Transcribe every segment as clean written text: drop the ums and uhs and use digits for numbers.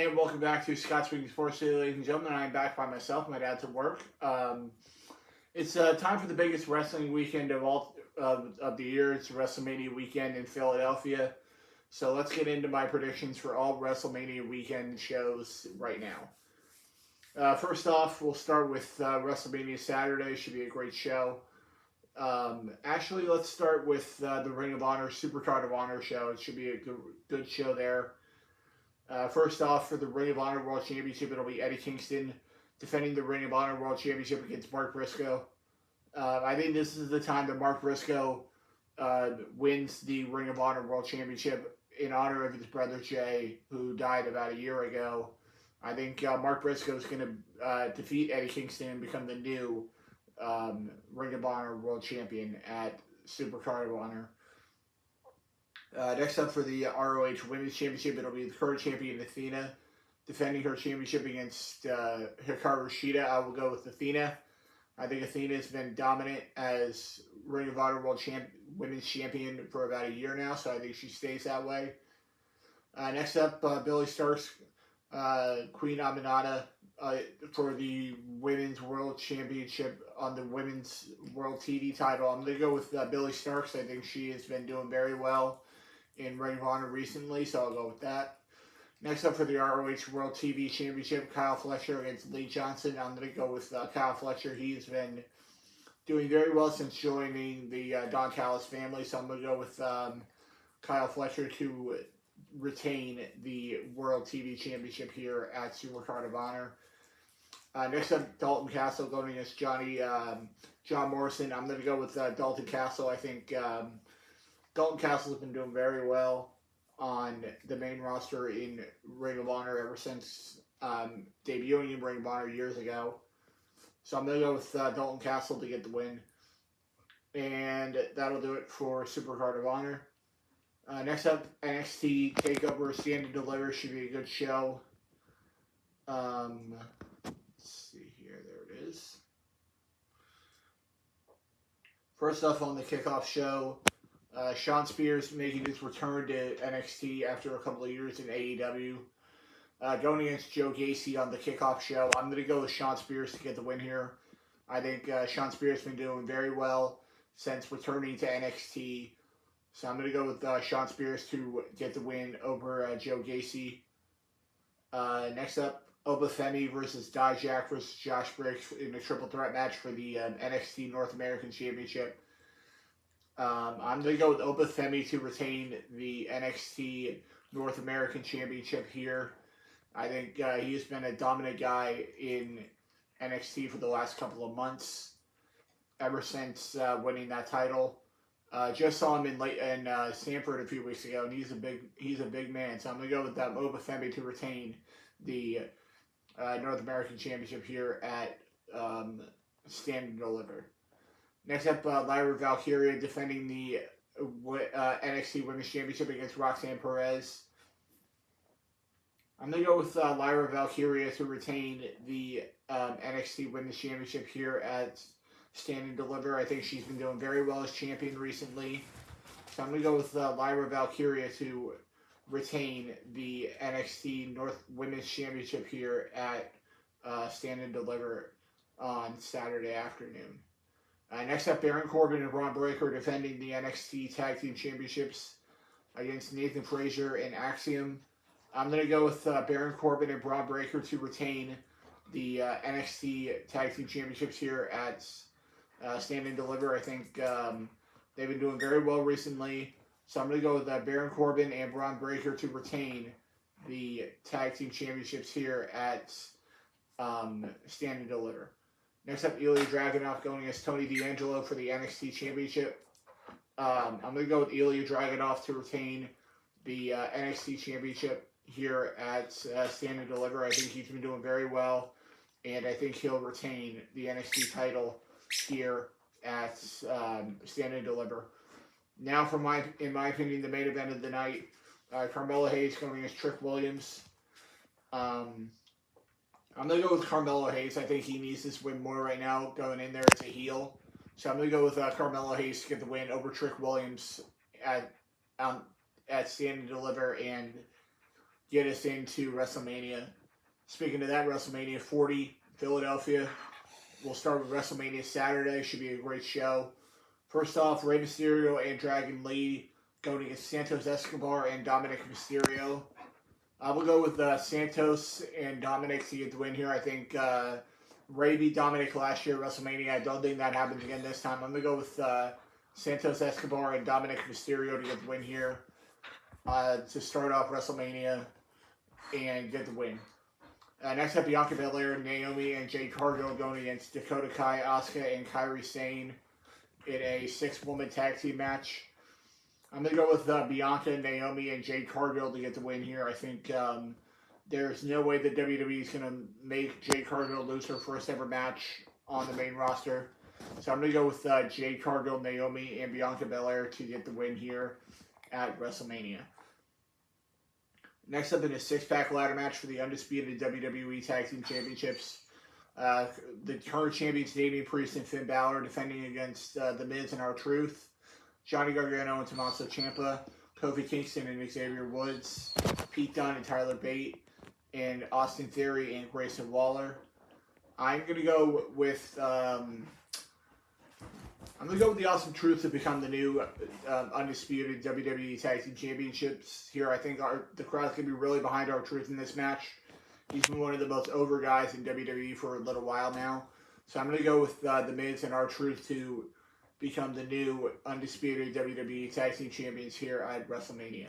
And welcome back to Scott Speaking Sports Today, ladies and gentlemen. I'm back by myself. My dad's at work. It's time for the biggest wrestling weekend of the year. It's Wrestlemania weekend in Philadelphia. So let's get into my predictions for all Wrestlemania weekend shows right now. First off, we'll start with Wrestlemania Saturday. Should be a great show. Actually, let's start with the Ring of Honor Supercard of Honor show. It should be a good show there. First off, for the Ring of Honor World Championship, it'll be Eddie Kingston defending the Ring of Honor World Championship against Mark Briscoe. I think this is the time that Mark Briscoe wins the Ring of Honor World Championship in honor of his brother Jay, who died about a year ago. I think Mark Briscoe is going to defeat Eddie Kingston and become the new Ring of Honor World Champion at Supercard of Honor. Next up for the ROH Women's Championship, it'll be the current champion Athena defending her championship against Hikaru Shida. I will go with Athena. I think Athena has been dominant as Ring of Honor Women's Champion for about a year now, so I think she stays that way. Next up, Billie Starkz, Queen Aminata for the Women's World Championship on the Women's World TV title. I'm going to go with Billie Starkz. I think she has been doing very well in Ring of Honor recently, so I'll go with that. Next up for the ROH World TV Championship, Kyle Fletcher against Lee Johnson. I'm going to go with Kyle Fletcher. He's been doing very well since joining the Don Callis family, so I'm going to go with Kyle Fletcher to retain the World TV Championship here at Supercard of Honor. Next up, Dalton Castle going against John Morrison. I'm going to go with Dalton Castle. I think Dalton Castle has been doing very well on the main roster in Ring of Honor ever since debuting in Ring of Honor years ago. So I'm going to go with Dalton Castle to get the win. And that'll do it for Supercard of Honor. Next up, NXT TakeOver Stand and Deliver should be a good show. Let's see here. There it is. First off on the kickoff show, Shawn Spears making his return to NXT after a couple of years in AEW. Going against Joe Gacy on the kickoff show. I'm going to go with Shawn Spears to get the win here. I think Shawn Spears has been doing very well since returning to NXT. So I'm going to go with Shawn Spears to get the win over Joe Gacy. Next up, Oba Femi versus Dijak versus Josh Briggs in a triple threat match for the NXT North American Championship. I'm going to go with Oba Femi to retain the NXT North American Championship here. I think he has been a dominant guy in NXT for the last couple of months, ever since winning that title. Just saw him in Stanford a few weeks ago, and he's a big man. So I'm going to go with Oba Femi to retain the North American Championship here at Stand and Deliver. Next up, Lyra Valkyria defending the NXT Women's Championship against Roxanne Perez. I'm going to go with Lyra Valkyria to retain the NXT Women's Championship here at Stand and Deliver. I think she's been doing very well as champion recently. So I'm going to go with Lyra Valkyria to retain the NXT North Women's Championship here at Stand and Deliver on Saturday afternoon. Next up, Baron Corbin and Braun Breaker defending the NXT Tag Team Championships against Nathan Frazier and Axiom. I'm going to go with Baron Corbin and Braun Breaker to retain the NXT Tag Team Championships here at Stand and Deliver. I think they've been doing very well recently. So I'm going to go with Baron Corbin and Braun Breaker to retain the Tag Team Championships here at Stand and Deliver. Next up, Ilya Dragunov going against Tony D'Angelo for the NXT Championship. I'm going to go with Ilya Dragunov to retain the NXT Championship here at Stand and Deliver. I think he's been doing very well, and I think he'll retain the NXT title here at Stand and Deliver. Now, in my opinion, the main event of the night, Carmelo Hayes going against Trick Williams. I'm going to go with Carmelo Hayes. I think he needs this win more right now, going in there as a heel. So I'm going to go with Carmelo Hayes to get the win over Trick Williams at Stand and Deliver and get us into WrestleMania. Speaking of that, WrestleMania 40, Philadelphia. We'll start with WrestleMania Saturday. Should be a great show. First off, Rey Mysterio and Dragon Lee going against Santos Escobar and Dominic Mysterio. I will go with Santos and Dominic to get the win here. I think Rey beat Dominic last year at WrestleMania. I don't think that happens again this time. I'm going to go with Santos Escobar and Dominic Mysterio to get the win here to start off WrestleMania and get the win. Next up, Bianca Belair, Naomi, and Jade Cargill going against Dakota Kai, Asuka, and Kairi Sane in a 6-woman tag team match. I'm going to go with Bianca, Naomi, and Jade Cargill to get the win here. I think there's no way that WWE is going to make Jade Cargill lose her first ever match on the main roster. So I'm going to go with Jade Cargill, Naomi, and Bianca Belair to get the win here at WrestleMania. Next up in a 6-pack ladder match for the undisputed WWE Tag Team Championships. The current champions Damian Priest and Finn Balor defending against The Miz and R-Truth, Johnny Gargano and Tommaso Ciampa, Kofi Kingston and Xavier Woods, Pete Dunne and Tyler Bate, and Austin Theory and Grayson Waller. I'm going to go with the Awesome Truth to become the new undisputed WWE Tag Team Championships here. I think the crowd's going to be really behind R-Truth in this match. He's been one of the most over guys in WWE for a little while now. So I'm going to go with The Miz and R-Truth to become the new undisputed WWE Tag Team Champions here at WrestleMania.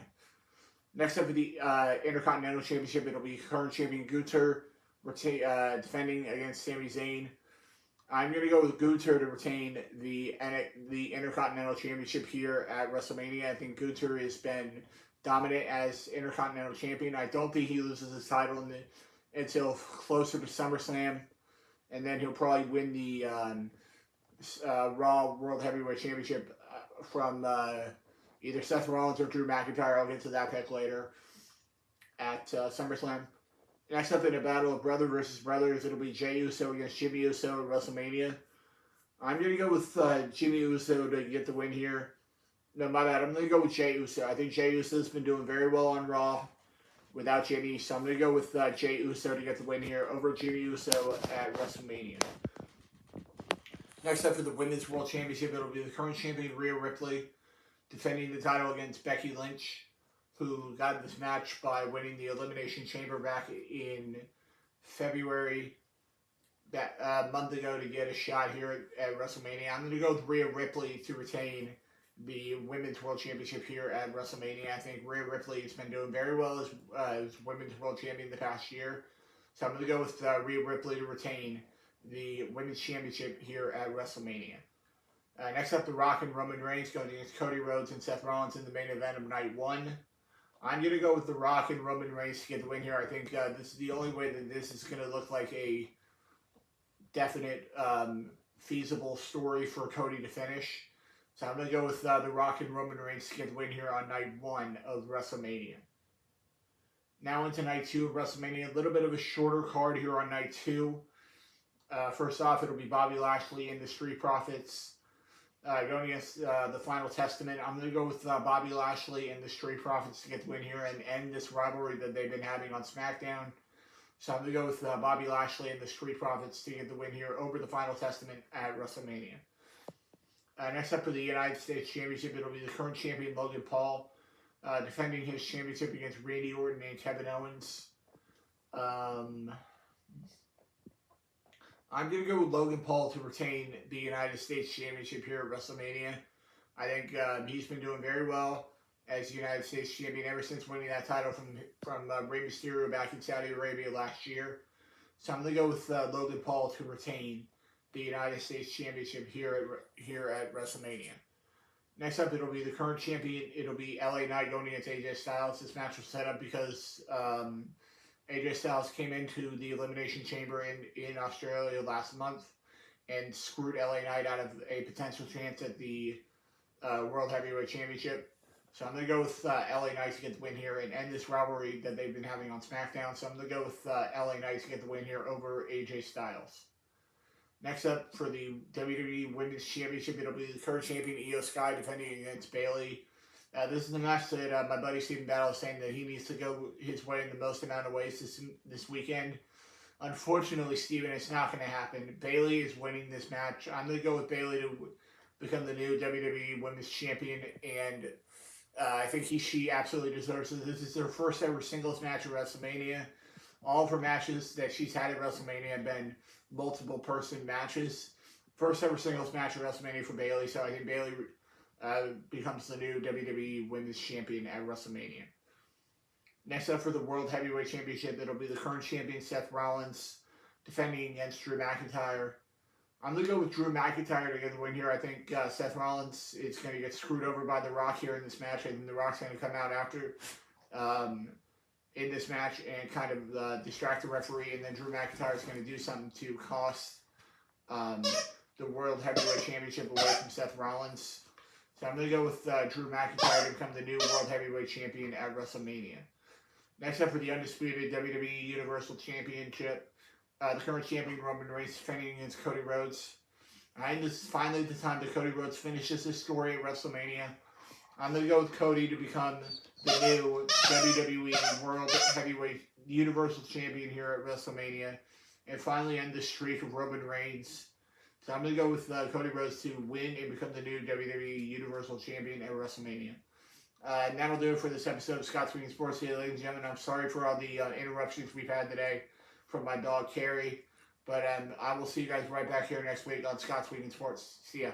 Next up for the Intercontinental Championship, it'll be current champion Gunther defending against Sami Zayn. I'm going to go with Gunther to retain the Intercontinental Championship here at WrestleMania. I think Gunther has been dominant as Intercontinental Champion. I don't think he loses his title until closer to SummerSlam, and then he'll probably win the Raw World Heavyweight Championship from either Seth Rollins or Drew McIntyre. I'll get to that pick later at SummerSlam. Next up in a battle of brother versus brothers, it'll be Jey Uso against Jimmy Uso at WrestleMania. I'm going to go with Jimmy Uso to get the win here. No, my bad. I'm going to go with Jey Uso. I think Jey Uso's been doing very well on Raw without Jimmy, so I'm going to go with Jey Uso to get the win here over Jimmy Uso at WrestleMania. Next up for the Women's World Championship, it'll be the current champion Rhea Ripley defending the title against Becky Lynch, who got this match by winning the Elimination Chamber back in February, a month ago, to get a shot here at WrestleMania. I'm going to go with Rhea Ripley to retain the Women's World Championship here at WrestleMania. I think Rhea Ripley has been doing very well as Women's World Champion the past year. So I'm going to go with Rhea Ripley to retain the Women's Championship here at WrestleMania. Next up, The Rock and Roman Reigns going against Cody Rhodes and Seth Rollins in the main event of Night 1. I'm going to go with The Rock and Roman Reigns to get the win here. I think this is the only way that this is going to look like a definite, feasible story for Cody to finish. So I'm going to go with The Rock and Roman Reigns to get the win here on Night 1 of WrestleMania. Now into Night 2 of WrestleMania. A little bit of a shorter card here on Night 2. First off, it'll be Bobby Lashley and the Street Profits going against the Final Testament. I'm going to go with Bobby Lashley and the Street Profits to get the win here and end this rivalry that they've been having on SmackDown. So I'm going to go with Bobby Lashley and the Street Profits to get the win here over the Final Testament at WrestleMania. Next up for the United States Championship, it'll be the current champion Logan Paul defending his championship against Randy Orton and Kevin Owens. I'm going to go with Logan Paul to retain the United States Championship here at WrestleMania. I think he's been doing very well as the United States Champion ever since winning that title from Rey Mysterio back in Saudi Arabia last year. So I'm going to go with Logan Paul to retain the United States Championship here at WrestleMania. Next up, it'll be the current champion. It'll be LA Knight going against AJ Styles. This match was set up because AJ Styles came into the Elimination Chamber in Australia last month and screwed LA Knight out of a potential chance at the World Heavyweight Championship. So I'm going to go with LA Knight to get the win here and end this rivalry that they've been having on SmackDown. So I'm going to go with LA Knight to get the win here over AJ Styles. Next up for the WWE Women's Championship, it'll be the current champion Io Sky defending against Bayley This is the match that my buddy Stephen Battle is saying that he needs to go his way in the most amount of ways this weekend. Unfortunately, Stephen, it's not going to happen. Bayley is winning this match. I'm going to go with Bayley to become the new WWE Women's Champion, and I think she absolutely deserves it. This is her first ever singles match at WrestleMania. All of her matches that she's had at WrestleMania have been multiple person matches. First ever singles match at WrestleMania for Bayley, so I think Bayley becomes the new WWE Women's Champion at WrestleMania. Next up for the World Heavyweight Championship, it'll be the current champion Seth Rollins defending against Drew McIntyre. I'm going to go with Drew McIntyre to get the win here. I think Seth Rollins is going to get screwed over by The Rock here in this match. I think The Rock's going to come out after in this match and kind of distract the referee, and then Drew McIntyre is going to do something to cost the World Heavyweight Championship away from Seth Rollins. So I'm going to go with Drew McIntyre to become the new World Heavyweight Champion at WrestleMania. Next up for the undisputed WWE Universal Championship, the current champion Roman Reigns defending against Cody Rhodes. And this is finally the time that Cody Rhodes finishes his story at WrestleMania. I'm going to go with Cody to become the new WWE World Heavyweight Universal Champion here at WrestleMania and finally end the streak of Roman Reigns. So I'm going to go with Cody Rhodes to win and become the new WWE Universal Champion at WrestleMania. And that'll do it for this episode of Scott Speaking Sports here, ladies and gentlemen. I'm sorry for all the interruptions we've had today from my dog, Carrie. But I will see you guys right back here next week on Scott Speaking Sports. See ya.